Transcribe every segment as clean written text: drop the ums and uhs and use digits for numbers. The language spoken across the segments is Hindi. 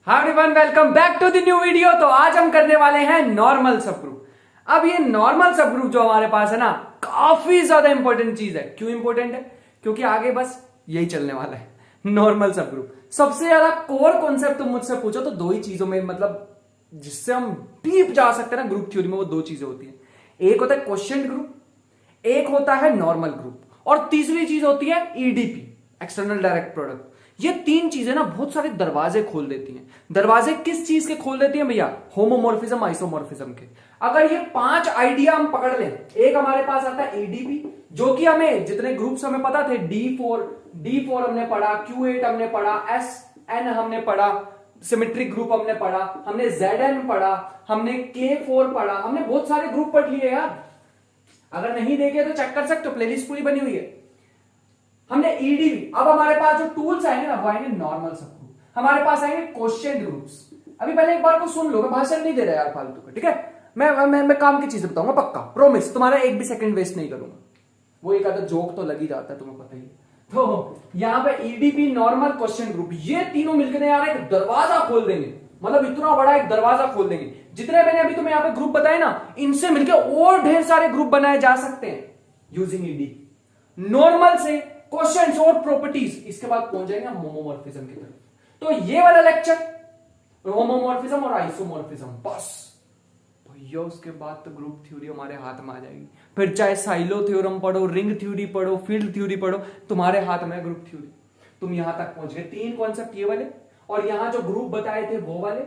Hi everyone, welcome back to the new video. तो आज हम करने वाले हैं नॉर्मल सब ग्रुप। अब ये नॉर्मल सब ग्रुप जो हमारे पास है ना, काफी ज्यादा इंपॉर्टेंट चीज है। क्यों इंपॉर्टेंट है? क्योंकि आगे बस यही चलने वाला है, नॉर्मल सब ग्रुप। सबसे ज्यादा कोर कॉन्सेप्ट तुम मुझसे पूछो तो दो ही चीजों में, मतलब जिससे हम डीप जा सकते हैं ना ग्रुप थ्योरी में, वो दो चीजें होती है। एक होता है क्वोशिएंट ग्रुप, एक होता है नॉर्मल ग्रुप, और तीसरी चीज होती है ईडीपी, एक्सटर्नल डायरेक्ट प्रोडक्ट। ये तीन चीजें ना बहुत सारे दरवाजे खोल देती हैं। दरवाजे किस चीज के खोल देती हैं भैया? होमोमॉर्फिज्म, आइसोमॉर्फिज्म के। अगर ये पांच आइडिया हम पकड़ लें, एक हमारे पास आता है ईडीपी, जो कि हमें जितने ग्रुप्स हमें पता थे, डी4 हमने पढ़ा, Q8 हमने पढ़ा, SN हमने पढ़ा, सिमेट्रिक ग्रुप हमने पढ़ा, हमने ZN पढ़ा, हमने K4 पढ़ा, हमने बहुत सारे ग्रुप पढ़ लिए यार। अगर नहीं देखे तो चेक कर सकते हो, प्लेलिस्ट पूरी बनी हुई है। हमने ईडीवी। अब हमारे पास जो टूल्स आएंगे ना, वो आएंगे नॉर्मल सब ग्रुप। हमारे पास आएंगे क्वोशिएंट ग्रुप्स। अभी पहले एक बार को सुन लो, मैं भाषण नहीं दे रहा यार फालतू का, ठीक है? मैं काम की चीजें बताऊंगा, पक्का प्रॉमिस। तुम्हारा एक भी सेकंड वेस्ट नहीं करूंगा। वो एक आधा जोक तो लग ही जाता है, तुम्हें पता ही है। तो यहाँ पे ईडीपी, नॉर्मल, क्वोशिएंट ग्रुप, ये तीनों मिलकर यार एक दरवाजा खोल देंगे। मतलब इतना बड़ा एक दरवाजा खोल देंगे। जितने मैंने अभी तुम्हें यहाँ पे ग्रुप बताए ना, इनसे मिलकर और ढेर सारे ग्रुप बनाए जा सकते हैं यूजिंग ईडी। नॉर्मल से क्वेश्चंस और प्रॉपर्टीज, इसके बाद पहुंच जाएंगे हम होमोमॉर्फिज्म की तरफ। तो ये वाला लेक्चर होमोमॉर्फिज्म और आइसोमॉर्फिज्म, बस भैया उसके बाद तो ग्रुप थ्योरी हमारे हाथ में आ जाएगी। फिर चाहे साइलो थ्योरम पढ़ो, रिंग थ्योरी पढ़ो, फील्ड थ्योरी पढ़ो, तुम्हारे हाथ में ग्रुप थ्योरी। तुम यहां तक पहुंच गए। तीन कॉन्सेप्ट ये वाले, और यहां जो ग्रुप बताए थे वो वाले।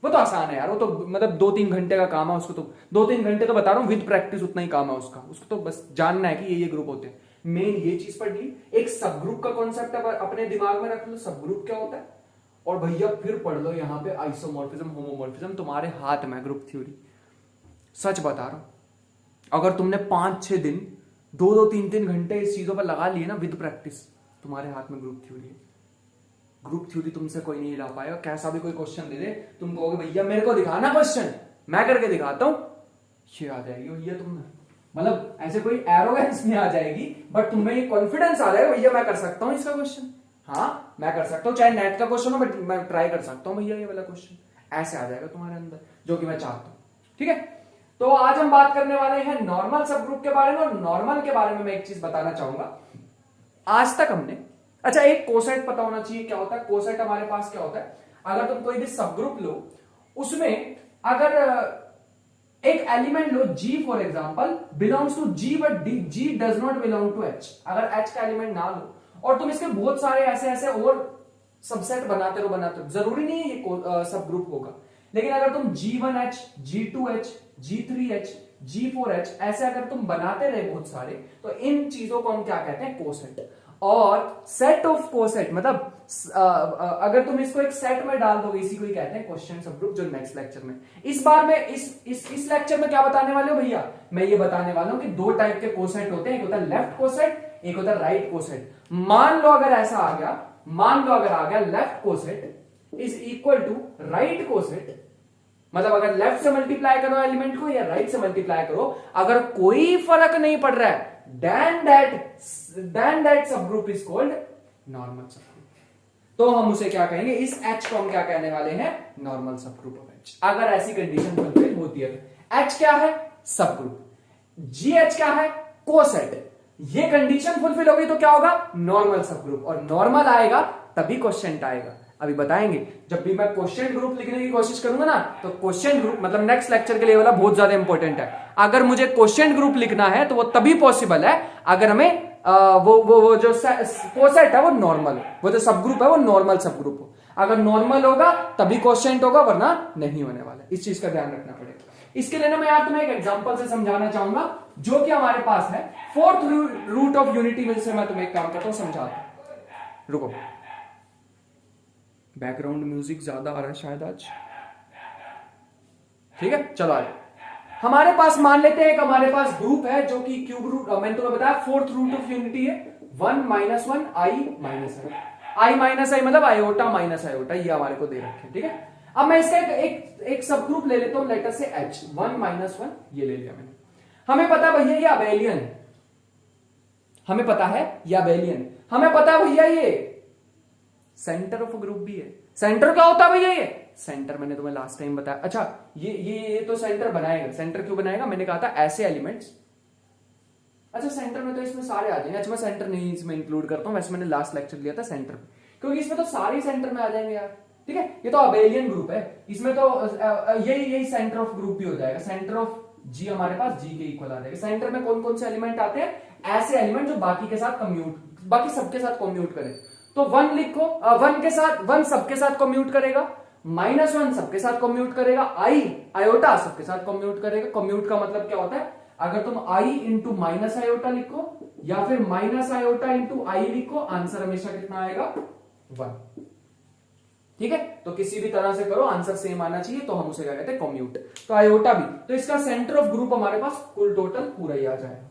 वो तो आसान है यार, वो तो मतलब 2-3 घंटे का काम है। उसको तो 2-3 घंटे तो बता रहा हूं, विद प्रैक्टिस उतना ही काम है उसका। उसको तो बस जानना है कि ये ग्रुप होते हैं। मेन ये चीज पढ़ ली। एक सब ग्रुप का कॉन्सेप्ट अपने दिमाग में रख लो, सब ग्रुप क्या होता है। और भैया फिर पढ़ लो यहाँ पे आइसोमॉर्फिज्म, होमोमॉर्फिज्म, तुम्हारे हाथ में ग्रुप थ्योरी। सच बता रहा हूं, अगर तुमने 5-6 दिन 2-2, 3-3 घंटे इस चीजों पर लगा लिए ना विद प्रैक्टिस, तुम्हारे हाथ में ग्रुप थ्योरी है। ग्रुप थ्योरी तुमसे कोई नहीं ला पाएगा। कैसा भी कोई क्वेश्चन दे दे, तुम कहोगे भैया मेरे को दिखाना क्वेश्चन, मैं करके दिखाता हूं, ये आ जाएगी भैया तुम्हें। मतलब ऐसे कोई एरोगेंस नहीं आ जाएगी, बट तुम्हें ये कॉन्फिडेंस आ जाएगा भैया मैं कर सकता हूं इसका क्वेश्चन। हाँ मैं कर सकता हूं, चाहे नेट का क्वेश्चन हो, बट मैं ट्राई कर सकता हूं भैया ये वाला क्वेश्चन। ऐसे आ जाएगा तुम्हारे अंदर, जो कि मैं चाहता हूं। ठीक है, तो आज हम बात करने वाले हैं नॉर्मल सब ग्रुप के बारे में। और नॉर्मल के बारे में मैं एक चीज बताना चाहूंगा। आज तक हमने, अच्छा एक कोसेट पता होना चाहिए क्या होता है। कोसेट हमारे पास क्या होता है, अगर तुम कोई भी सब ग्रुप लो, उसमें अगर एक एलिमेंट लो G for example, belongs to G but G does not belong to H। अगर H का एलिमेंट ना लो, और तुम इसके बहुत सारे ऐसे ऐसे और सबसेट बनाते रहो, जरूरी नहीं है ये सब ग्रुप होगा। लेकिन अगर तुम G1H, G2H, G3H, G4H ऐसे अगर तुम बनाते रहे बहुत सारे, तो इन चीजों को हम क्या कहते हैं? कोसेट। और सेट ऑफ कोसेट, मतलब अगर तुम इसको एक सेट में डाल दोगे, इसी को ही कहते हैं क्वेश्चन सब ग्रुप। जो नेक्स्ट लेक्चर में, इस बार में इस लेक्चर में क्या बताने वाले हो भैया? मैं ये बताने वाला हूं कि दो टाइप के कोसेट होते हैं, एक होता है लेफ्ट कोसेट, एक होता है राइट कोसेट। मान लो अगर ऐसा आ गया, मान लो अगर आ गया left coset is equal to right coset, मतलब अगर लेफ्ट से मल्टीप्लाई करो एलिमेंट को या राइट से मल्टीप्लाई करो, अगर कोई फर्क नहीं पड़ रहा है, then that subgroup is called normal subgroup। तो हम उसे क्या कहेंगे? इस H को हम क्या कहने वाले हैं? Normal subgroup of H। अगर ऐसी कंडीशन फुलफिल होती है तो H क्या है? सबग्रुप। GH क्या है? कोसेट। ये कंडीशन फुलफिल होगी तो क्या होगा? Normal subgroup. और नॉर्मल आएगा तभी क्वोशिएंट आएगा। अभी बताएंगे। जब भी मैं क्वोशिएंट ग्रुप लिखने की कोशिश करूंगा ना, तो क्वोशिएंट ग्रुप मतलब नेक्स्ट लेक्चर के लिए वाला बहुत ज्यादा इंपॉर्टेंट है। अगर मुझे क्वोशिएंट ग्रुप लिखना है तो वो तभी पॉसिबल है अगर हमें वो जो कोसेट है वो नॉर्मल हो, वो जो सब ग्रुप है वो नॉर्मल सब ग्रुप हो। अगर नॉर्मल होगा तभी क्वोशिएंट होगा, वरना नहीं होने वाला। इस चीज का ध्यान रखना पड़ेगा। इसके लिए ना मैं यार तुम्हें एक एग्जांपल से समझाना चाहूंगा, जो कि हमारे पास है फोर्थ रूट ऑफ यूनिटी में। से मैं तुम्हें एक काम करता हूं, समझाता हूं। रुको, बैकग्राउंड म्यूजिक ज्यादा आ रहा है शायद आज। ठीक है, चलो आगे। हमारे पास मान लेते हैं कि हमारे पास ग्रुप है जो कि क्यूब रूट, मैंने तुम्हें बताया फोर्थ रूट ऑफ यूनिटी है 1 - 1 I माइनस आई मतलब आयोटा माइनस आयोटा, ये हमारे को दे रखे। ठीक है, अब मैं इसका एक सब ग्रुप ले लेता हूं, लेटर से H 1 - 1 ये ले लिया मैंने। हमें पता भैया ये अबेलियन है, हमें पता है ये अबेलियन, हमें पता है भैया ये सेंटर ऑफ ग्रुप भी है। सेंटर क्या होता है भैया? ये सेंटर मैंने तुम्हें लास्ट टाइम बताया। अच्छा ये तो सेंटर बनाएगा। सेंटर क्यों बनाएगा? मैंने कहा था ऐसे एलिमेंट्स। अच्छा सेंटर में तो इसमें सारे आ जाएंगे। अच्छा मैं सेंटर नहीं इसमें इंक्लूड करता हूं, वैसे मैंने लास्ट लेक्चर लिया था सेंटर में, क्योंकि इसमें तो सारे सेंटर में आ जाएंगे यार। ठीक है, ये तो अबेलियन ग्रुप है, इसमें तो यही सेंटर ऑफ ग्रुप भी हो जाएगा। सेंटर ऑफ जी हमारे पास जी के इक्वल आ जाएगा। सेंटर में कौन कौन से एलिमेंट आते हैं? ऐसे एलिमेंट जो बाकी के साथ कम्यूट, बाकी सबके साथ कम्यूट करें। तो वन लिखो, वन के साथ, वन सबके साथ कम्यूट करेगा, -1 सबके साथ कम्यूट करेगा, आई आयोटा सबके साथ कम्यूट करेगा। कम्यूट का मतलब क्या होता है? अगर तुम i इंटू माइनस आयोटा लिखो या फिर माइनस आयोटा इंटू आई लिखो, आंसर हमेशा कितना आएगा? 1। ठीक है, तो किसी भी तरह से करो आंसर सेम आना चाहिए, तो हम उसे क्या कहते हैं? कम्यूट। तो आयोटा भी, तो इसका सेंटर ऑफ ग्रुप हमारे पास कुल टोटल पूरा ही आ जाएगा।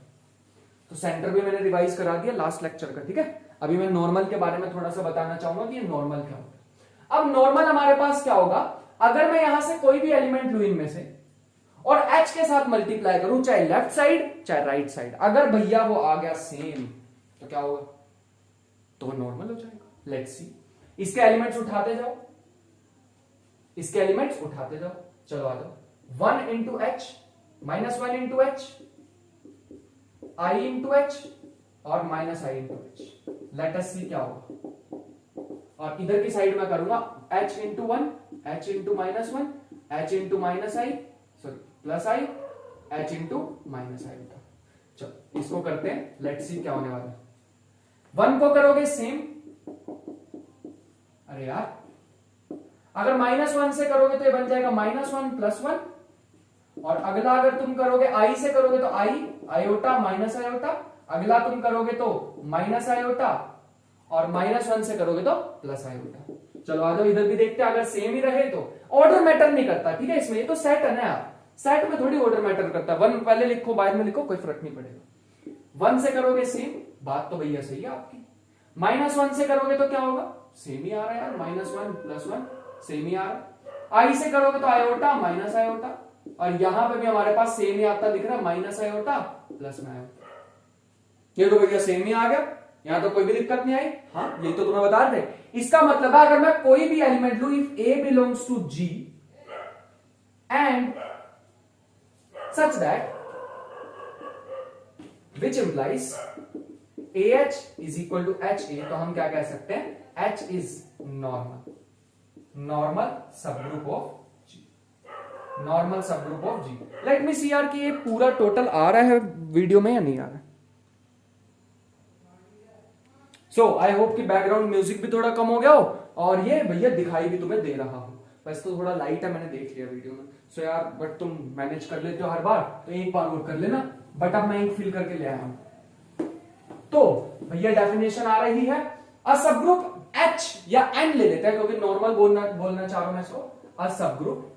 तो सेंटर भी मैंने रिवाइज करा दिया लास्ट लेक्चर का। ठीक है, अभी मैं नॉर्मल के बारे में थोड़ा सा बताना चाहूंगा कि ये नॉर्मल क्या होता है। अब नॉर्मल हमारे पास क्या होगा? अगर मैं यहां से कोई भी एलिमेंट लू इनमें से और h के साथ मल्टीप्लाई करूं, चाहे लेफ्ट साइड चाहे राइट साइड, अगर भैया वो आ गया सेम, तो क्या होगा? तो वो नॉर्मल हो जाएगा। लेट्स सी, इसके एलिमेंट्स उठाते जाओ, इसके एलिमेंट्स उठाते जाओ, चलो आ जाओ। 1 into H, -1 into H, I into H और minus I into H. Let us see क्या होगा। और इधर की साइड में करूंगा h into 1, h into -1, h into minus I, sorry plus I, h into minus I होता। चलो इसको करते हैं, लेट्स सी क्या होने वाला है। 1 को करोगे सेम, अरे यार अगर -1 से करोगे तो ये बन जाएगा -1 प्लस 1, और अगला अगर तुम करोगे आई से करोगे तो आई आयोटा माइनस आयोटा, अगला तुम करोगे तो माइनस आयोटा, और -1 से करोगे तो प्लस आयोटा। चलो आ जाओ इधर भी देखते हैं, अगर सेम ही रहे तो ऑर्डर मैटर नहीं करता। ठीक है, इसमें ये तो सेट है ना यार, सेट में थोड़ी ऑर्डर मैटर करता है। 1 पहले लिखो बाद में लिखो, कोई फर्क नहीं पड़ेगा। 1 से करोगे सेम, बात तो भैया सही है आपकी। -1 से करोगे तो क्या होगा? सेम ही आ रहा है यार, -1 प्लस 1 सेम ही आ रहा है। आई से करोगे तो आयोटा माइनस आयोटा, और यहां पे भी हमारे पास सेम ही आता दिख रहा है, माइनस आयोटा प्लस में आयोटा। ये तो भैया सेम ही आ गया, यहां तो कोई भी दिक्कत नहीं आई। हाँ यही तो तुम्हें बता रहे थे। इसका मतलब है अगर मैं कोई भी एलिमेंट लू, if A belongs to G and such that which implies AH is equal to HA, तो हम क्या कह सकते हैं? H is normal subgroup of G, normal subgroup of G। Let me see यार कि ये पूरा टोटल आ रहा है वीडियो में या नहीं आ रहा है। सो आई होप कि बैकग्राउंड म्यूजिक भी थोड़ा कम हो गया हो, और ये भैया दिखाई भी तुम्हें दे रहा हूं। वैसे तो थोड़ा लाइट है, मैंने देख लिया वीडियो में। सो यार बट तुम मैनेज कर लेते हो हर बार, तो एक बार और कर लेना। बट अब मैं एक फिल करके ले आया हूं। तो भैया डेफिनेशन आ रही है, अ सबग्रुप H या N ले लेते हैं, क्योंकि नॉर्मल बोलना चाह रहा हूं मैं। सो अ subgroup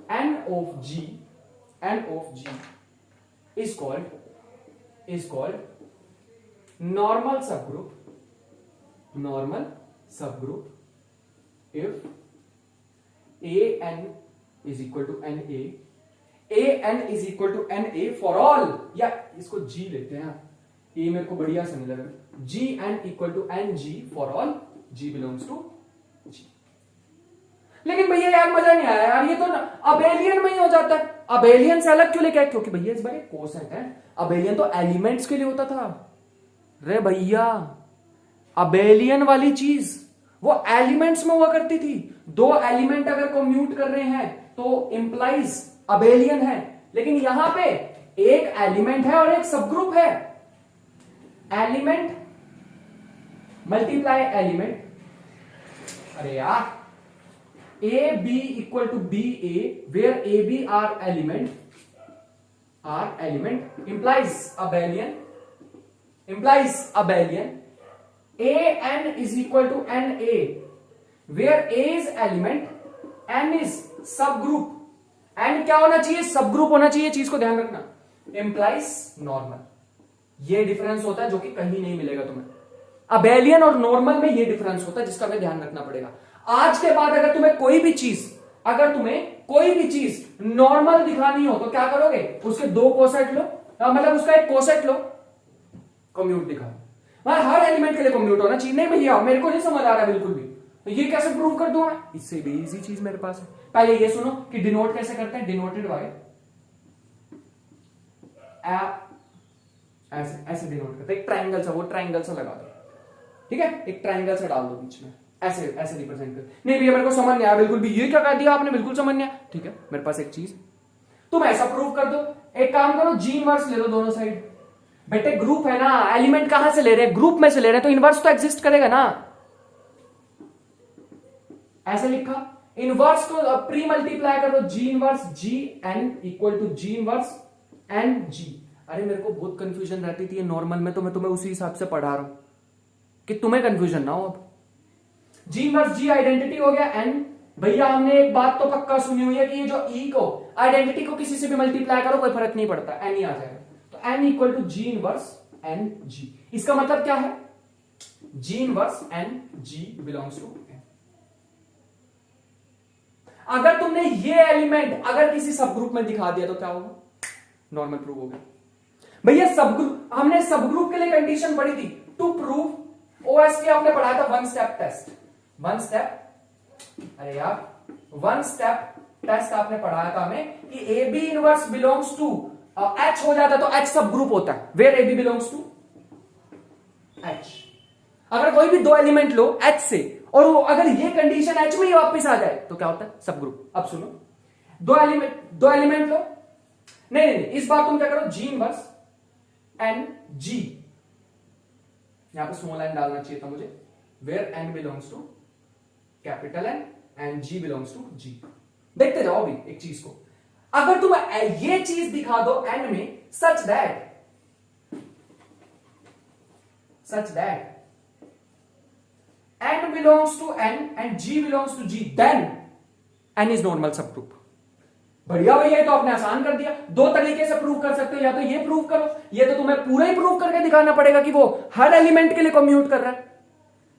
N of G is called normal subgroup if AN is equal to NA, AN is equal to NA for all, या इसको G लेते हैं, ये मेरे को बढ़िया से नहीं लगा, GN equal to NG for all G belongs to G। लेकिन भैया यार मजा नहीं आया यार, ये तो अबेलियन में ही हो जाता है। अबेलियन से अलग क्यों लेके आए? क्योंकि भैया इस बार एक कोसेट है, अबेलियन तो एलिमेंट्स के लिए होता था। रे भैया अबेलियन वाली चीज वो एलिमेंट्स में हुआ करती थी। दो एलिमेंट अगर कम्यूट कर रहे हैं तो इंप्लाइज अबेलियन है, लेकिन यहां पे एक एलिमेंट है और एक सबग्रुप है। एलिमेंट मल्टीप्लाई एलिमेंट, अरे यार A B equal to B A, where A B are element implies abelian, an is equal to na, where a is element, n is subgroup, n क्या होना चाहिए? सबग्रुप होना चाहिए, चीज को ध्यान रखना। implies नॉर्मल, ये डिफरेंस होता है जो कि कहीं नहीं मिलेगा तुम्हें। अबेलियन और नॉर्मल में ये डिफरेंस होता है जिसका हमें ध्यान रखना पड़ेगा। आज के बाद अगर तुम्हें कोई भी चीज नॉर्मल दिखानी हो तो क्या करोगे? उसके दो कोसेट लो, मतलब उसका एक कोसेट लो, कम्यूट दिखाओ। हर एलिमेंट के लिए कम्यूट होना चाहिए। नहीं भैया मेरे को नहीं समझ आ रहा बिल्कुल भी, तो ये कैसे प्रूव कर दूं मैं? इससे भी इजी चीज मेरे पास है। पहले ये सुनो कि डिनोट कैसे करते हैं। डिनोटेड बाय ऐसे ऐसे डिनोट करते हैं। एक ट्रायंगल सा, वो ट्रायंगल सा लगा दो, ठीक है, एक ट्रायंगल सा डाल दो बीच में, ऐसे ऐसे रिप्रेजेंट कर। नहीं भैया मेरे को समझ नहीं आया बिल्कुल भी, ये क्या कह दिया आपने, बिल्कुल समझ नहीं आया। ठीक है, मेरे पास एक चीज, तुम ऐसा प्रूव कर दो। एक काम करो, जी इनवर्स ले लो दोनों साइड। बेटे ग्रुप है ना, एलिमेंट कहां से ले रहे हैं? ग्रुप में से ले रहे हैं, तो इनवर्स तो एग्जिस्ट करेगा ना। ऐसे लिखा, इनवर्स को प्री मल्टीप्लाई कर दो, G inverse G N equal to G inverse N G. अरे मेरे को बहुत कंफ्यूजन रहती थी नॉर्मल में, तो मैं तुम्हें उसी हिसाब से पढ़ा रहा हूं कि तुम्हें कंफ्यूजन ना हो। अब जी इनवर्स जी आइडेंटिटी हो गया एन। भैया हमने एक बात तो पक्का सुनी हुई है कि ये जो ई को, आइडेंटिटी को किसी से भी मल्टीप्लाई करो कोई फर्क नहीं पड़ता, एन ही आ जाएगा। तो N equal to G inverse N G. इसका मतलब क्या है? G inverse N G belongs to N. अगर तुमने ये एलिमेंट अगर किसी सब ग्रुप में दिखा दिया तो क्या होगा? नॉर्मल प्रूव हो गया। भैया सब ग्रुप, हमने सब ग्रुप के लिए कंडीशन पढ़ी थी टू प्रूव ओएसटी, आपने पढ़ाया था one step test. One step, अरे यार वन स्टेप टेस्ट आपने पढ़ाया था हमें कि A B inverse belongs to H हो जाता तो एच सब ग्रुप होता है, where A B belongs to H. अगर कोई भी दो एलिमेंट लो एच से और अगर ये कंडीशन एच में ही वापस आ जाए तो क्या होता है? सब ग्रुप। अब सुनो, दो एलिमेंट लो, नहीं, इस बार तुम क्या करो, जी इनवर्स एन जी, यहां पे स्मॉल एन डालना चाहिए था मुझे, where N belongs to capital N and G belongs to G. देखते जाओ अभी एक चीज को, अगर तुम ये चीज दिखा दो एन में such that n belongs to n and g belongs to g, then n is normal subgroup। बढ़िया भैया, तो आपने आसान कर दिया। दो तरीके से प्रूव कर सकते हो, या तो ये प्रूव करो, ये तो तुम्हें पूरा ही प्रूव करके दिखाना पड़ेगा कि वो हर एलिमेंट के लिए कम्यूट कर रहा है,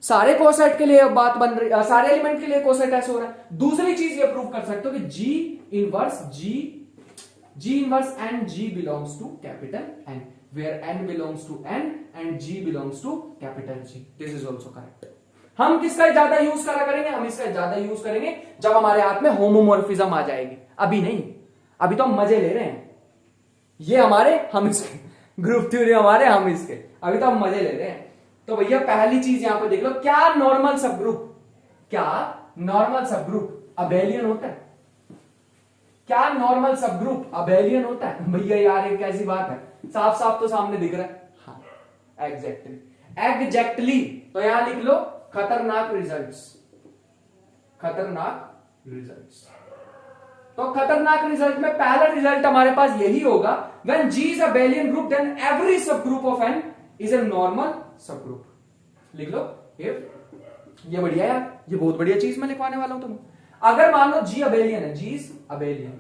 सारे कोसेट के लिए बात बन रही है, सारे एलिमेंट के लिए कोसेट ऐसे हो रहा है। दूसरी चीज ये प्रूव कर सकते हो कि G inverse N G belongs to capital N, where N belongs to N and G belongs to capital G. This is also correct. हम किसका ज्यादा यूज करा करेंगे? हम इसका ज्यादा यूज करेंगे जब हमारे हाथ में होमोमॉर्फिज्म आ जाएगी। अभी नहीं, अभी तो हम मजे ले रहे हैं, ये हमारे हम इसके, ग्रुप थ्योरी हमारे हम इसके, अभी तो हम मजे ले रहे हैं। तो भैया पहली चीज यहां पर देख लो, क्या नॉर्मल सब ग्रुप अबेलियन होता है? क्या नॉर्मल सब ग्रुप अबेलियन होता है? भैया यार एक कैसी बात है, साफ साफ तो सामने दिख रहा है। हाँ एग्जैक्टली। तो यहां लिख लो खतरनाक रिजल्ट्स। तो खतरनाक रिजल्ट में पहला रिजल्ट हमारे पास यही होगा, when G is abelian group then every subgroup of N is a normal subgroup। लिख लो if, ये बढ़िया यार, ये बहुत बढ़िया चीज मैं लिखवाने वाला हूं तुम्हें। अगर मान लो G abelian है, G is abelian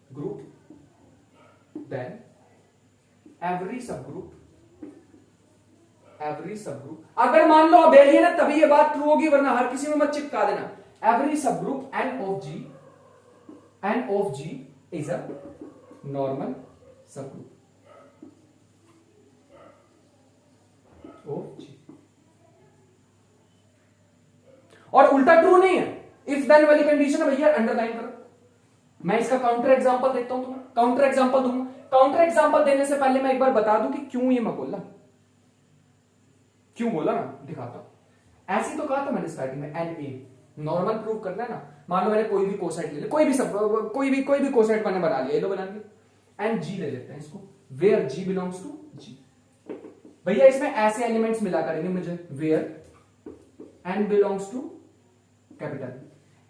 group, then every subgroup, अगर मान लो अबेलियन है तभी ये बात ट्रू होगी, वरना हर किसी में मत चिपका देना। Every subgroup N of G is a normal subgroup of G. और उल्टा ट्रू नहीं है, इफ देन वाली कंडीशन है भैया, अंडरलाइन करो। मैं इसका काउंटर एग्जांपल देता हूं तुम्हें, काउंटर एग्जांपल दूंगा। काउंटर एग्जांपल देने से पहले मैं एक बार बता दूं कि क्यों ये मैं बोला, क्यों बोला ना, दिखाता हूं। ऐसे तो कहा था मैंने स्टार्टिंग में, एन ए नॉर्मल प्रूव करना है ना। मान लो मैंने कोई भी कोसाइट ले लिया, कोई भी कोसाइट मैंने बना लिया, ये लो बना लिया, एंड जी ले लेते हैं इसको, where G belongs to G. भैया इसमें ऐसे एलिमेंट्स मिला करेंगे मुझे, where N belongs to capital,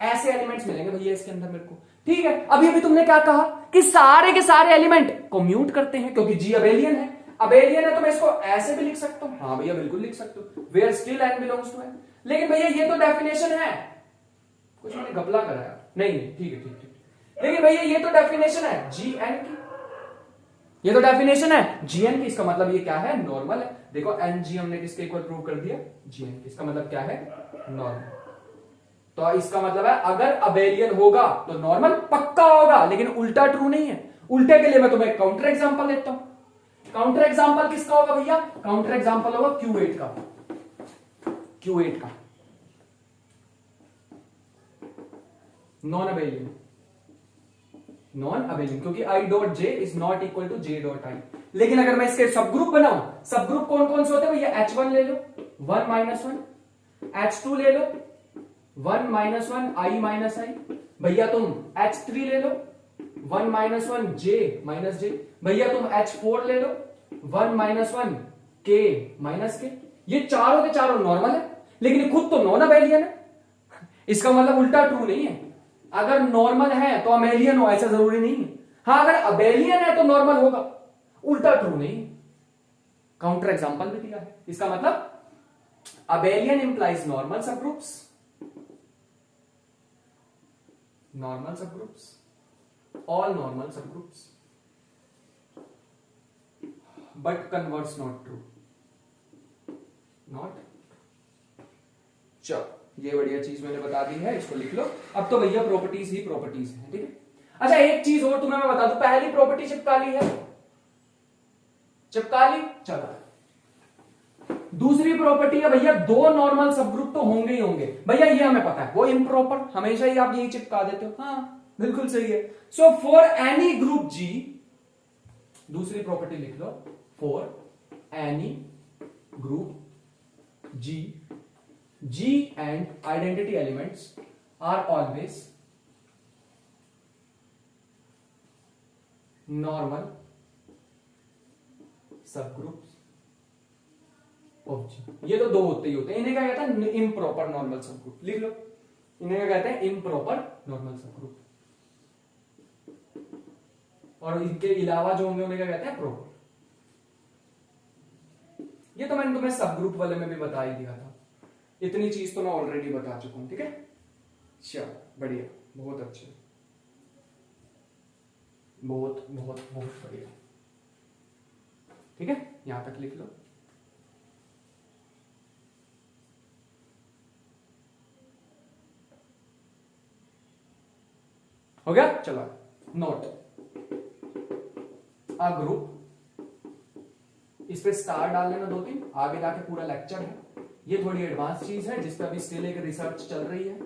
ऐसे एलिमेंट्स मिलेंगे भैया इसके अंदर मेरे को। ठीक है, अभी तुमने क्या कहा कि सारे के सारे एलिमेंट कम्यूट करते हैं, क्योंकि जी अबेलियन है। अबेलियन है तो मैं इसको ऐसे भी लिख सकता हूं। हाँ भैया बिल्कुल लिख सकते हो, where still N belongs to N. लेकिन भैया ये तो डेफिनेशन है, कुछ मैंने घपला कराया, नहीं ठीक है। लेकिन भैया ये तो डेफिनेशन है जी एन की, ये तो डेफिनेशन है जी एन की। इसका मतलब ये क्या है? नॉर्मल है। देखो एन जी हमने किसके इक्वल प्रूव कर दिया? G N. इसका मतलब क्या है? नॉर्मल। तो इसका मतलब है अगर अबेलियन होगा तो नॉर्मल पक्का होगा, लेकिन उल्टा ट्रू नहीं है। उल्टे के लिए मैं तुम्हें काउंटर एग्जांपल देता हूं। काउंटर एग्जांपल किसका होगा भैया? काउंटर एग्जांपल होगा Q8 का। Q8 का नॉन अबेलियन, क्योंकि I dot J is not equal to J dot I। लेकिन अगर मैं इसके सब ग्रुप बनाऊं, सब ग्रुप कौन कौन से होते हैं भैया? H1 ले लो 1 माइनस 1, H2 ले लो 1 माइनस 1 I माइनस I, भैया तुम H3 ले लो 1 माइनस 1 J माइनस J, भैया तुम H4 ले लो 1 माइनस 1 K माइनस K। ये चारों के चारों नॉर्मल है, लेकिन ये खुद तो नॉन अबेलियन है। इसका मतलब उल्टा ट्रू नहीं है। अगर नॉर्मल है तो अबेलियन हो, ऐसा जरूरी नहीं है। हाँ, अगर अबेलियन है तो नॉर्मल होगा, उल्टा ट्रू नहीं। काउंटर एग्जांपल भी दिया है। इसका मतलब abelian implies normal subgroups, normal subgroups, all normal subgroups, but converse not true, not. चलो, ये बढ़िया चीज मैंने बता दी है, इसको लिख लो। अब तो भैया प्रॉपर्टीज ही प्रॉपर्टीज है, ठीक है। अच्छा, एक चीज और तुम्हें मैं बता दूं, पहली प्रॉपर्टी चिपकाली है, चिपकाली। चलो, दूसरी प्रॉपर्टी है भैया दो नॉर्मल सबग्रुप तो होंगे ही होंगे। भैया ये हमें पता है, वो इम्प्रॉपर, हमेशा ही आप यही चिपका देते हो। हाँ बिल्कुल सही है। So for any group G, दूसरी प्रॉपर्टी लिख लो, for any group G and identity elements are always normal subgroups of G। ये तो दो होते ही होते हैं। इन्हें क्या कहते हैं? Improper normal subgroup. लिख लो, इन्हें क्या कहते हैं? Improper normal subgroup. और इनके अलावा जो होंगे उन्हें क्या कहते हैं? प्रॉपर। ये तो मैंने तुम्हें सबग्रुप वाले में भी बता ही दिया था। इतनी चीज तो मैं ऑलरेडी बता चुका हूं, ठीक है। चलो, बढ़िया, बहुत अच्छे, बहुत बहुत बहुत बढ़िया, ठीक है। यहां तक लिख लो। हो गया। चलो, नोट अ ग्रुप, इस पे स्टार डाल लेना 2-3, आगे जाके पूरा लेक्चर है। ये थोड़ी एडवांस चीज है जिस पे अभी स्टिल एक रिसर्च चल रही है,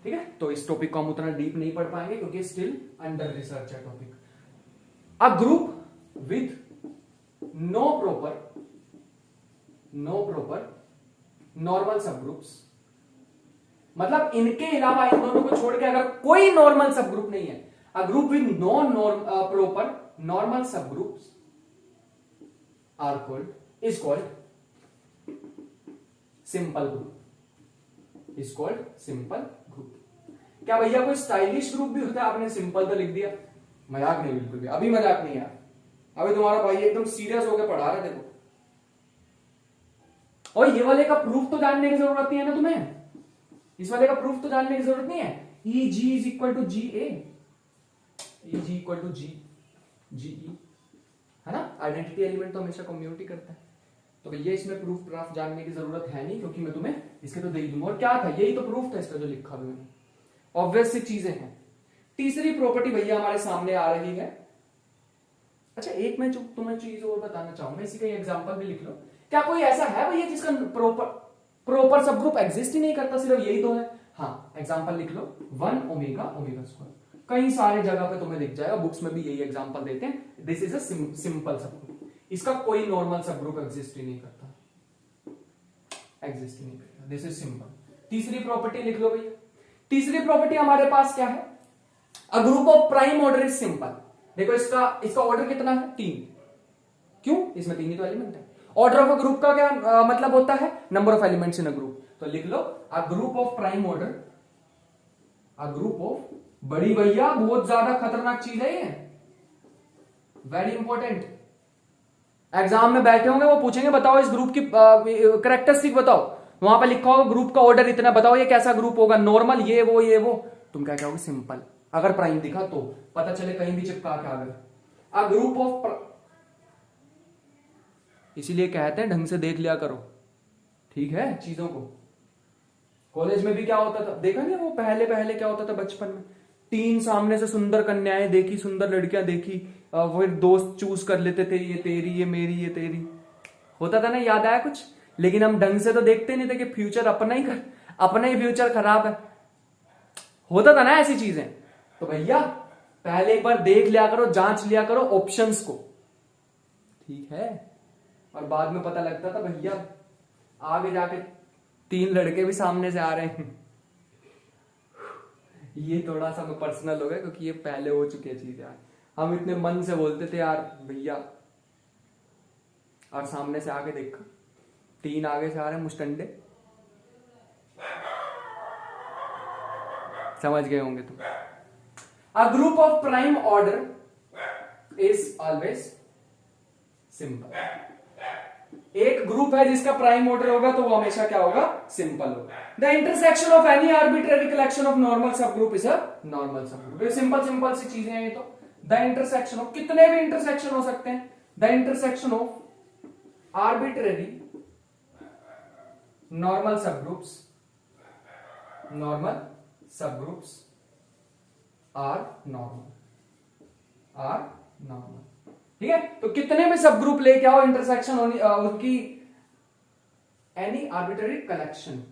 ठीक है। तो इस टॉपिक को हम उतना डीप नहीं पढ़ पाएंगे क्योंकि स्टिल अंडर रिसर्च है topic. A group with no proper normal subgroups, मतलब इनके अलावा, इन दोनों को छोड़ के अगर कोई नॉर्मल सबग्रुप नहीं है, a group with no proper normal subgroups are called, is called simple group, is called simple group. क्या भैया कोई स्टाइलिश ग्रुप भी होता है? आपने सिंपल तो लिख दिया, मजाक नहीं, बिल्कुल भी अभी मजाक नहीं यार। अभी तुम्हारा भाई एकदम सीरियस होकर पढ़ा रहा है, देखो। और ये वाले का प्रूफ तो जानने की जरूरत नहीं है ना तुम्हें, इस वाले का प्रूफ तो जानने की जरूरत नहीं है। E g is equal to g a, e g equal to g e, है ना। आइडेंटिटी एलिमेंट तो हमेशा कम्युनिटी करता है, तो भैया इसमें प्रूफ प्राफ जानने की जरूरत है नहीं, क्योंकि मैं तुम्हें इसके तो दे ही दूंगा। और क्या था, यही तो प्रूफ था इसका जो लिखा हुआ मैंने। ऑब्वियस सी चीजें हैं। तीसरी प्रॉपर्टी भैया हमारे सामने आ रही है। अच्छा, एक मैं जो तुम्हें चीज और बताना चाहूंगा, इसी का एग्जांपल भी लिख लो। क्या कोई ऐसा है भैया जिसका प्रॉपर सबग्रुप एग्जिस्ट ही नहीं करता, सिर्फ यही दो है? हाँ, एग्जांपल लिख लो, 1 ओमेगा ओमेगा स्क्वायर। कई सारे जगह पे तुम्हें दिख जाएगा, बुक्स में भी यही एग्जांपल देते हैं। This is a simple subgroup, इसका कोई नॉर्मल सबग्रुप एग्जिस्ट ही नहीं करता, एग्जिस्ट ही नहीं करता। This is simple. तीसरी प्रॉपर्टी लिख लो भैया। तीसरी प्रॉपर्टी हमारे पास क्या है? A group of prime order is simple. देखो, इसका ऑर्डर कितना है? 3। क्यों? इसमें 3 ही तो एलिमेंट है। ऑर्डर ऑफ अ ग्रुप का क्या मतलब होता है? Number of elements in a group. तो लिख लो, a group of prime order, a group of, बड़ी भैया बहुत ज्यादा खतरनाक चीज है ये, वेरी इंपॉर्टेंट। एग्जाम में बैठे होंगे, वो पूछेंगे बताओ इस ग्रुप की कैरेक्टरिस्टिक बताओ, वहां पे लिखा होगा ग्रुप का ऑर्डर इतना, बताओ ये कैसा ग्रुप होगा, नॉर्मल, ये वो। तुम क्या कहोगे? सिंपल। अगर प्राइम दिखा तो पता चले कहीं भी चिपका के आ गए। अ ग्रुप ऑफ, इसीलिए कहते हैं ढंग से देख लिया करो, ठीक है, चीजों को। कॉलेज में भी क्या होता था, देखा नहीं वो पहले क्या होता था बचपन में? 3 सामने से सुंदर कन्याएं देखी, सुंदर लड़कियां देखी, फिर दोस्त चूज कर लेते थे, ये तेरी, ये मेरी, ये तेरी, होता था ना, याद आया कुछ? लेकिन हम ढंग से तो देखते नहीं थे कि फ्यूचर अपना ही फ्यूचर खराब है। होता था ना ऐसी चीजें। तो भैया पहले एक बार देख लिया करो, जांच लिया करो ऑप्शंस को, ठीक है। और बाद में पता लगता था भैया आगे जाके 3 लड़के भी सामने से आ रहे हैं। ये थोड़ा सा पर्सनल हो गया क्योंकि ये पहले हो चुकी है चीज यार। हम इतने मन से बोलते थे यार भैया, और सामने से आके देखा 3 आगे से आ रहे हैं मुस्टंडे। समझ गए होंगे तुम। अ group of prime order is always simple. एक ग्रुप है जिसका प्राइम ऑर्डर होगा तो वो हमेशा क्या होगा, सिंपल होगा। The intersection of any arbitrary collection of normal सब ग्रुप इज अ नॉर्मल सब ग्रुप। सिंपल सी चीजें हैं ये तो। द इंटरसेक्शन ऑफ, कितने भी इंटरसेक्शन हो सकते हैं, the intersection of arbitrary normal subgroups are normal. ठीक है, तो कितने भी सब ग्रुप लेके आओ, इंटरसेक्शन होनी उनकी एनी आर्बिट्रेरी कलेक्शन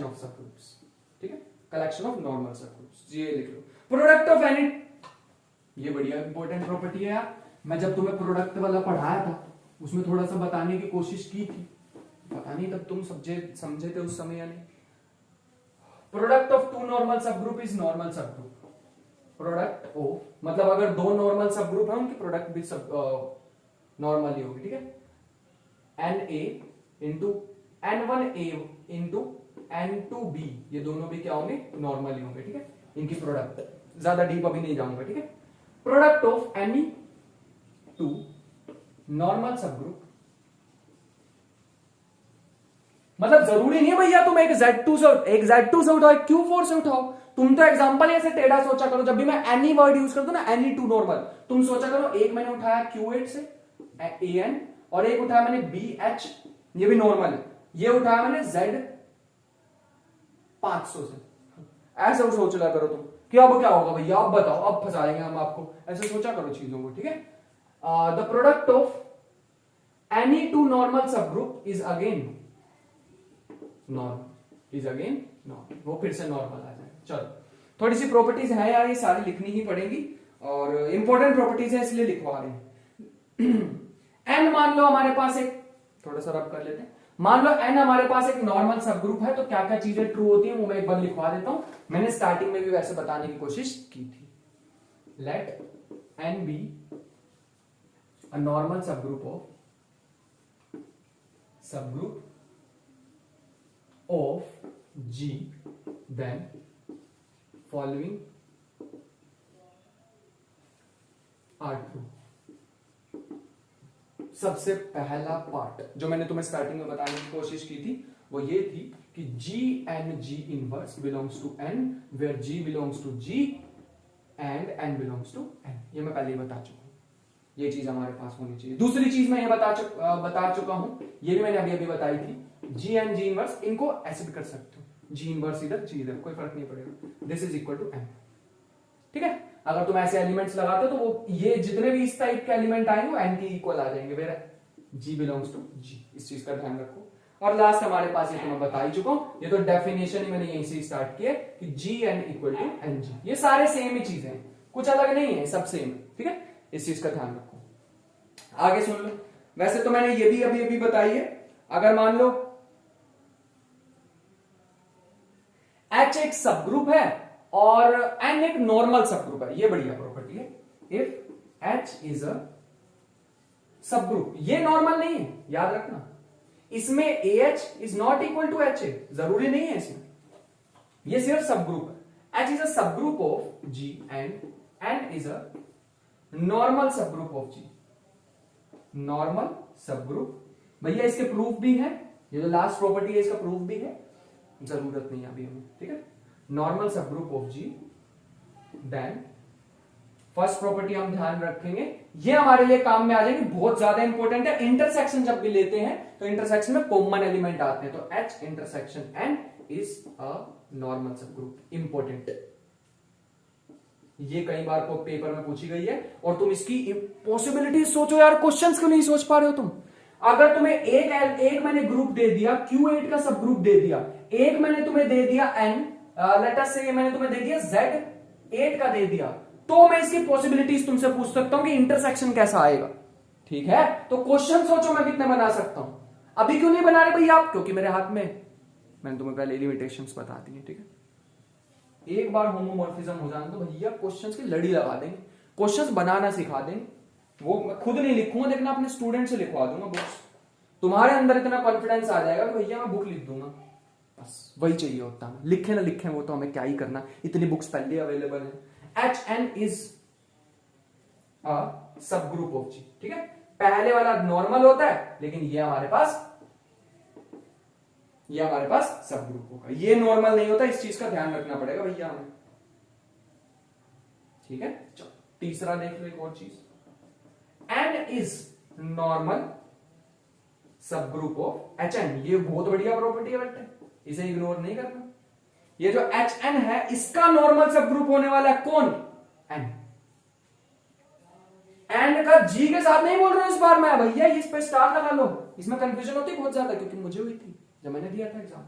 ऑफ सब ग्रुप्स, ठीक है, कलेक्शन ऑफ नॉर्मल सब ग्रुप्स, ये लिख लो। प्रोडक्ट ऑफ एनी, ये बढ़िया इंपॉर्टेंट प्रॉपर्टी है यार। मैं जब तुम्हें प्रोडक्ट वाला पढ़ाया था उसमें थोड़ा सा बताने की कोशिश की थी, पता नहीं तब तुम समझे थे उस समय या नहीं। प्रोडक्ट ऑफ 2 नॉर्मल सब ग्रुप इज नॉर्मल सब ग्रुप। प्रोडक्ट ऑफ मतलब अगर 2 नॉर्मल सब ग्रुप है उनकी प्रोडक्ट भी सब नॉर्मल ही होगी, ठीक है। Na into N1A into N2B, ये दोनों भी क्या होंगे, नॉर्मल ही होंगे, ठीक है। इनकी प्रोडक्ट ज्यादा डीप अभी नहीं जाऊंगा, ठीक है। प्रोडक्ट ऑफ एनी 2 नॉर्मल सब ग्रुप, मतलब जरूरी नहीं है भैया तुम एक Z2 से उठाओ, एक Q4 से उठाओ। तुम तो एग्जांपल ऐसे टेढ़ा सोचा करो, जब भी मैं एनी वर्ड यूज करता हूं ना, एनी 2 नॉर्मल, तुम सोचा करो एक मैंने उठाया Q8 से AN, और एक उठाया मैंने BH, ये भी नॉर्मल है, ये उठाया मैंने Z500 से। ऐसे सोच लिया करो तुम कि अब क्या होगा भैया, अब बताओ, अब फंसाएंगे हम आपको, ऐसे सोचा करो चीजों को, ठीक है। The product of any 2 normal सब ग्रुप इज अगेन नॉर्मल, वो फिर से नॉर्मल आ जाएगा। चलो, थोड़ी सी प्रॉपर्टीज है यार, ये सारी लिखनी ही पड़ेगी और इंपॉर्टेंट प्रॉपर्टीज है इसलिए लिखवा रहे हैं। एन मान लो हमारे पास एक, थोड़ा सा रब कर लेते हैं, मान लो एन हमारे पास एक नॉर्मल सब ग्रुप है, तो क्या क्या चीजें ट्रू होती है वो मैं एक बार लिखवा देता हूं। मैंने स्टार्टिंग में भी वैसे बताने की कोशिश की थी। Let N be a normal subgroup of G, then following are true। सबसे पहला पार्ट जो मैंने तुम्हें स्टार्टिंग में बताने की कोशिश की थी वो ये थी कि G and G inverse belongs to N, where G belongs to G and N belongs to N। ये मैं पहले ही बता चुका हूं, ये चीज हमारे पास होनी चाहिए। दूसरी चीज मैं ये बता चुका हूं, ये भी मैंने अभी बताई थी, G एंड G इनवर्स, इनको ऐसे भी कर सकते हो, G इनवर्स इधर, G इधर, कोई फर्क नहीं पड़ेगा। This is equal to M, ठीक है। अगर तुम ऐसे एलिमेंट्स लगाते हो तो वो ये जितने भी इस टाइप के एलिमेंट आएंगे वो N के इक्वल आ जाएंगे, where G belongs to G। इस चीज का ध्यान रखो। और लास्ट हमारे पास ये तो मैं बता ही चुका हूं, ये तो डेफिनेशन ही मैंने यहीं से स्टार्ट किया कि Gn इक्वल टू Ng। ये सारे सेम ही चीजें हैं, कुछ अलग नहीं है, सब सेम है, ठीक है। इस चीज का ध्यान रखो। आगे सुन लो, वैसे तो मैंने ये भी अभी बताई है। अगर मान लो H एक सब ग्रुप है और N एक नॉर्मल सब ग्रुप है, ये बढ़िया प्रॉपर्टी है। इफ H इज अ सब ग्रुप, ये नॉर्मल नहीं है, याद रखना। इसमें AH is not equal to HA, जरूरी नहीं है इसमें, ये सिर्फ सब ग्रुप है। H इज अ सब group of G and N is a normal subgroup of G। Normal सब ग्रुप भैया, इसके प्रूफ भी है, ये जो लास्ट प्रॉपर्टी है इसका प्रूफ भी है, जरूरत नहीं है अभी हमें, ठीक है। Normal subgroup of G, then first property हम ध्यान रखेंगे, ये हमारे लिए काम में आ जाएगी, बहुत ज्यादा इंपॉर्टेंट है। इंटरसेक्शन जब भी लेते हैं तो इंटरसेक्शन में कॉमन एलिमेंट आते हैं, तो H intersection N is a normal सब ग्रुप, इंपॉर्टेंट। ये कई बार को पेपर में पूछी गई है और तुम इसकी पॉसिबिलिटी सोचो यार, क्वेश्चंस क्यों नहीं सोच पा रहे हो तुम। अगर तुम्हें एक मैंने ग्रुप दे दिया, Q8 का सब ग्रुप दे दिया, एक मैंने तुम्हें दे दिया N, लेट अस से मैंने तुम्हें दे दिया Z8 का दे दिया, तो मैं इसकी पॉसिबिलिटीज तुमसे पूछ सकता हूं कि इंटरसेक्शन कैसा आएगा। ठीक है, तो क्वेश्चन सोचो मैं कितने बना सकता हूं। अभी क्यों नहीं बना रहे भैया आप, क्योंकि मेरे हाथ में, मैंने तुम्हें पहले लिमिटेशंस बता दी है। ठीक है, एक बार होमोमॉर्फिज्म हो जाए तो भैया क्वेश्चंस की लड़ी लगा देंगे, क्वेश्चंस बनाना सिखा देंगे। वो मैं खुद नहीं लिखूंगा, देखना अपने स्टूडेंट से लिखवा दूंगा बुक्स। तुम्हारे अंदर इतना कॉन्फिडेंस आ जाएगा कि भैया मैं बुक लिख दूंगा, बस वही चाहिए होता है। लिखे ना लिखे वो तो हमें क्या ही करना, इतनी बुक्स पहले अवेलेबल है। HN इज अ सब ग्रुप ऑफ G। ठीक है, पहले वाला नॉर्मल होता है, लेकिन ये हमारे पास सब ग्रुप होगा, ये नॉर्मल नहीं होता। इस चीज का ध्यान रखना पड़ेगा भैया हमें। ठीक है, चलो तीसरा देख लो एक और चीज, N is normal subgroup of HN। ये बहुत बढ़िया प्रॉपर्टी है बेटे, इसे इग्नोर नहीं करना। ये जो HN है इसका नॉर्मल सब ग्रुप होने वाला है कौन, N। N का G के साथ नहीं बोल रहा हूं इस बार मैं भैया, इस पे स्टार लगा लो। इसमें कंफ्यूजन होती है बहुत ज्यादा, क्योंकि मुझे हुई थी जब मैंने दिया था एग्जाम।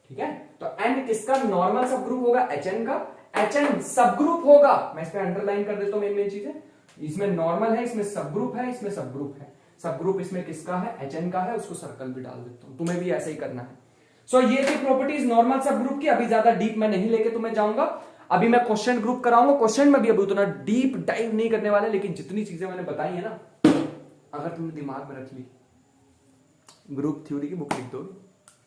ठीक है, तो N किसका नॉर्मल सब ग्रुप होगा, HN का। HN सब ग्रुप होगा, मैं इस पे अंडरलाइन कर देता हूं मेन चीजें। इसमें नॉर्मल है, इसमें सब ग्रुप है, इसमें सब ग्रुप है। सब ग्रुप इसमें किसका है, HN का है, उसको सर्कल भी डाल देता हूं। तुम्हें भी ऐसा ही करना है। सो ये थी प्रॉपर्टीज नॉर्मल सब ग्रुप की। अभी ज्यादा डीप मैं नहीं लेके तुम्हें जाऊंगा, अभी मैं क्वेश्चन ग्रुप कराऊंगा। क्वेश्चन में भी अभी उतना डीप डाइव नहीं करने वाले, लेकिन जितनी चीजें मैंने बताई है ना, अगर तुमने दिमाग में रख ली, ग्रुप थ्योरी की बुक लिख दोगे,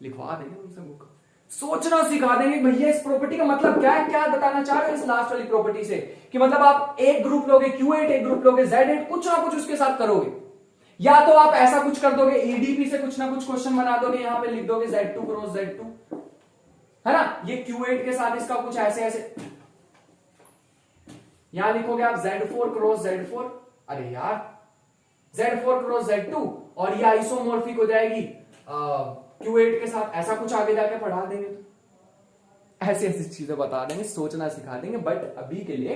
लिखवा देंगे तुमसे बुक। सोचना सिखा देंगे भैया इस प्रॉपर्टी का मतलब क्या है, क्या बताना चाह रहे हो इस लास्ट वाली प्रॉपर्टी से, कि मतलब आप एक ग्रुप लोगे Q8, एक ग्रुप लोगे Z8, कुछ ना कुछ उसके साथ करोगे। या तो आप ऐसा कुछ कर दोगे, EDP से कुछ ना कुछ क्वेश्चन बना दोगे, यहां पे लिख दोगे Z2 क्रॉस Z2, है ना। ये Q8 के साथ इसका कुछ ऐसे ऐसे, यहां लिखोगे आप Z4 क्रॉस Z4, अरे यार Z4 क्रॉस Z2, और ये आइसोमॉर्फिक हो जाएगी Q8 के साथ, ऐसा कुछ आगे जाके पढ़ा देंगे। तो ऐसी ऐसी चीजें बता देंगे, सोचना सिखा देंगे। बट अभी के लिए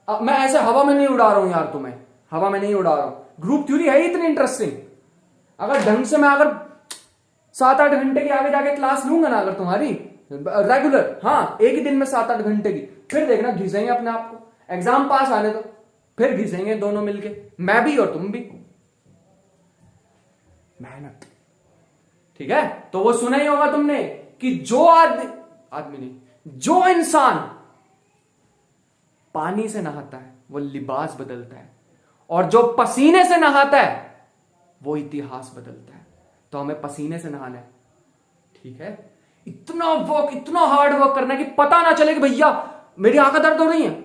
मैं ऐसे हवा में नहीं उड़ा रहा हूं यार, तुम्हें हवा में नहीं उड़ा रहा हूं। ग्रुप थ्योरी है इतनी इंटरेस्टिंग, अगर ढंग से मैं अगर 7-8 घंटे की आगे जाके क्लास लूंगा ना, अगर तुम्हारी रेगुलर, हाँ एक ही दिन में 7-8 घंटे की, फिर देखना घिसेंगे अपने आप को। एग्जाम पास आने दो, फिर घिसेंगे दोनों मिलके, मैं भी और तुम भी। मेहनत, ठीक है। तो वो सुना ही होगा तुमने कि जो आदमी नहीं, जो इंसान पानी से नहाता है वो लिबास बदलता है, और जो पसीने से नहाता है वो इतिहास बदलता है। तो हमें पसीने से नहाना है, ठीक है। इतना वर्क, इतना हार्ड वर्क करना है कि पता ना चले कि भैया मेरी आंखें दर्द हो रही हैं,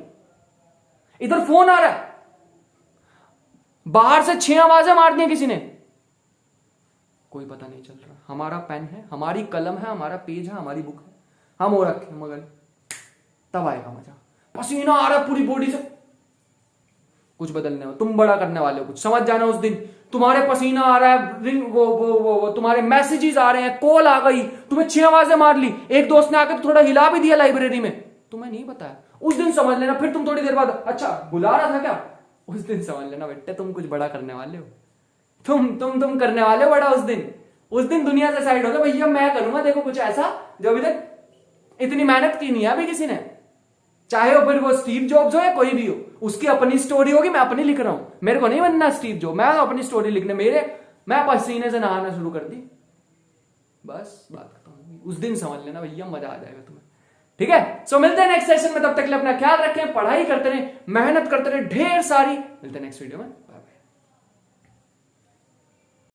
इधर फोन आ रहा है, बाहर से 6 आवाजें मार दी किसी ने, कोई पता नहीं चल रहा। हमारा पेन है, हमारी कलम है, हमारा पेज है, हमारी बुक है, हम हो रखे मगर तब आएगा मजा। पसीना आ रहा है पूरी बॉडी से, कुछ बदलने हो, तुम बड़ा करने वाले हो, कुछ समझ जाना। उस दिन तुम्हारे पसीना आ रहा है, रिंग वो तुम्हारे मैसेजेस आ रहे हैं, कॉल आ गई, तुम्हें 6 आवाजें मार ली, एक दोस्त ने आकर तो थोड़ा हिला भी दिया लाइब्रेरी में, तुम्हें नहीं बताया, उस दिन समझ लेना। फिर तुम थोड़ी देर बाद अच्छा बुला रहा था क्या, उस दिन समझ लेना बेटे तुम कुछ बड़ा करने वाले हो, तुम करने वाले हो बड़ा। उस दिन दुनिया से साइड होगा, भैया मैं करूंगा देखो कुछ ऐसा जो अभी तक इतनी मेहनत की नहीं है अभी किसी ने, चाहे वो फिर वो स्टीव जॉब्स हो या कोई भी हो, उसकी अपनी स्टोरी होगी, मैं अपनी लिख रहा हूं। मेरे को नहीं बनना स्टीव जॉब, मैं अपनी स्टोरी लिखने, मैं पसीने से नहाना शुरू कर दी, बस बात खत्म। उस दिन समझ लेना भैया मजा आ जाएगा तुम्हें, ठीक है। सो मिलते हैं नेक्स्ट सेशन में, तब तक के लिए अपना ख्याल रखें, पढ़ाई करते रहे, मेहनत करते रहे ढेर सारी। मिलते हैं नेक्स्ट वीडियो में।